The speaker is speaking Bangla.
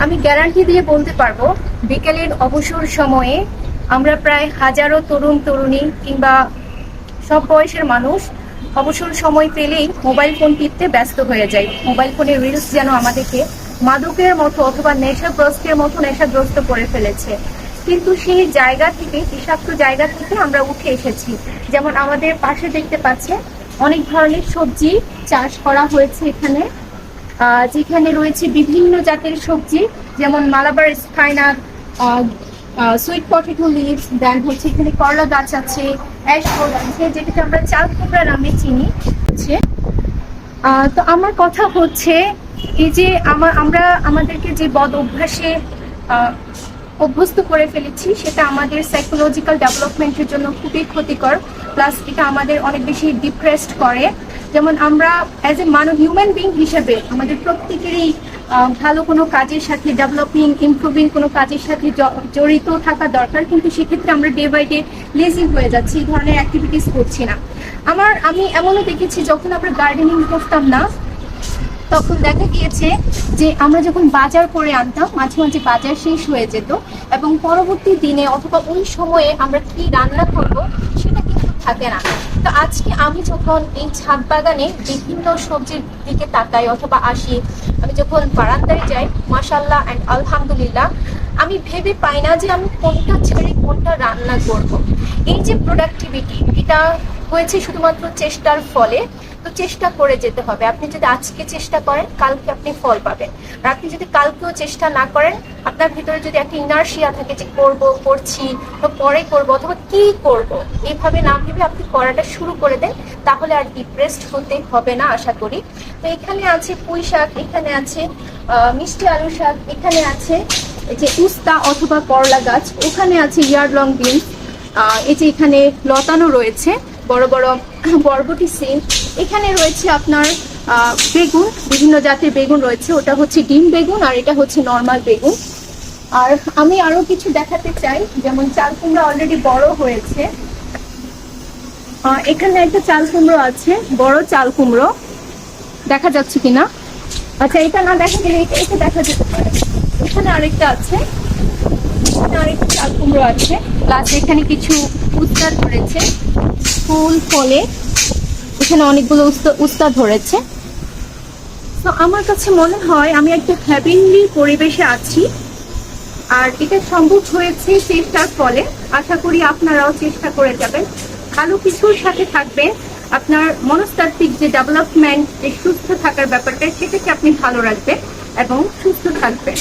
আমি গ্যারান্টি দিয়ে বলতে পারবো বিকেলের অবসর সময়ে আমরা প্রায় হাজারো তরুণ তরুণী কিংবা সব বয়সের মানুষ অবসর সময় পেলেই মোবাইল ফোন টিপতে ব্যস্ত হয়ে যায়। মোবাইল ফোনের রিলস যেন আমাদেরকে মাদকের মতো অথবা নেশাগ্রস্তের মতো নেশাগ্রস্ত করে ফেলেছে। কিন্তু সেই জায়গা থেকে, বিষাক্ত জায়গা থেকে আমরা উঠে এসেছি। যেমন আমাদের পাশে দেখতে পাচ্ছেন অনেক ধরনের সবজি চাষ করা হয়েছে এখানে, যেখানে রয়েছে বিভিন্ন জাতের সবজি, যেমন মালাবার স্পাইনাচ, সুইট পটেটো লিভস, দেন হচ্ছে এখানে করলা গাছ আছে, অ্যাশফোর্ড আছে, যেটাকে আমরা চাল কুমড়া নামে চিনি। তো আমার কথা হচ্ছে এই যে আমরা আমাদেরকে যে বদ অভ্যাসে অভ্যস্ত করে ফেলেছি, সেটা আমাদের সাইকোলজিক্যাল ডেভেলপমেন্টের জন্য খুবই ক্ষতিকর। প্লাস এটা আমাদের অনেক বেশি ডিপ্রেসড করে। যেমন আমরা অ্যাজ এ হিউম্যান বিং হিসেবে আমাদের প্রত্যেকেরই ভালো কোনো কাজের সাথে, ডেভেলপিং ইমপ্রুভিং কোনো কাজের সাথে জড়িত থাকা দরকার, কিন্তু সেক্ষেত্রে আমরা ডে বাই ডে লেজি হয়ে যাচ্ছি, এই ধরনের অ্যাক্টিভিটিস করছি না। আমি এমনও দেখেছি যখন আমরা গার্ডেনিং করতাম না, তখন দেখা গিয়েছে যে আমরা যখন বাজার করে আনতাম, মাঝে মাঝে বাজার শেষ হয়ে যেত এবং পরবর্তী দিনে অথবা ওই সময়ে আমরা কি রান্না করব সেটা কিন্তু থাকে না। তো আজকে আমি যখন এই ছাদ বাগানে বিভিন্ন সবজির দিকে তাকাই অথবা আসি, আমি যখন বারান্দায় যাই, মাশাআল্লাহ অ্যান্ড আলহামদুলিল্লাহ, আমি ভেবে পাই না যে আমি কোনটা ছেড়ে কোনটা রান্না করব। এই যে প্রোডাক্টিভিটি, এটা হয়েছে শুধুমাত্র চেষ্টার ফলে। তো চেষ্টা করে যেতে হবে। আপনি যদি আজকে চেষ্টা করেন, কালকে আপনি ফল পাবেন। আর আপনি যদি কালকেও চেষ্টা না করেন, আপনার ভিতরে যদি একটা ইনার্শিয়া থাকে যে করছি তো পরে করব অথবা কি করব, এইভাবে না ভেবে আপনি করাটা শুরু করে দেন, তাহলে আর ডিপ্রেসড হতে হবে না আশা করি। তো এখানে আছে পুঁই শাক, এখানে আছে মিষ্টি আলু শাক, এখানে আছে যে উস্তা অথবা করলা গাছ, ওখানে আছে ইয়ার লং বিনস, এই যে এখানে লতানো রয়েছে বড় বড় বরবটি সিম, এখানে রয়েছে আপনার বেগুন, বিভিন্ন জাতের বেগুন রয়েছে, ওটা হচ্ছে ডিম বেগুন আর এটা হচ্ছে নর্মাল বেগুন। আর আমি আরো কিছু দেখাতে চাই, যেমন চাল কুমড়া অলরেডি বড় হয়েছে, এখানে একটা চাল কুমড়ো আছে, বড় চাল কুমড়ো, দেখা যাচ্ছে কিনা? আচ্ছা, এটা না দেখা গেলে এটা দেখা যেতে পারে। এখানে আরেকটা আছে, এখানে আরেকটা চাল কুমড়ো আছে, প্লাস এখানে কিছু উস্তা ধরেছে, ফুল ফলে এখানে অনেকগুলো উস্তা ধরেছে। তো আমার কাছে মনে হয় আমি একটা হ্যাভেনলি পরিবেশে আছি, আর এটা সম্ভব হয়েছে চেষ্টার ফলে। আশা করি আপনারাও চেষ্টা করে যাবেন, ভালো কিছুর সাথে থাকবেন। আপনার মনস্তাত্ত্বিক যে ডেভেলপমেন্ট, যে সুস্থ থাকার ব্যাপারটা, সেটাকে আপনি ভালো রাখবেন এবং সুস্থ থাকবেন।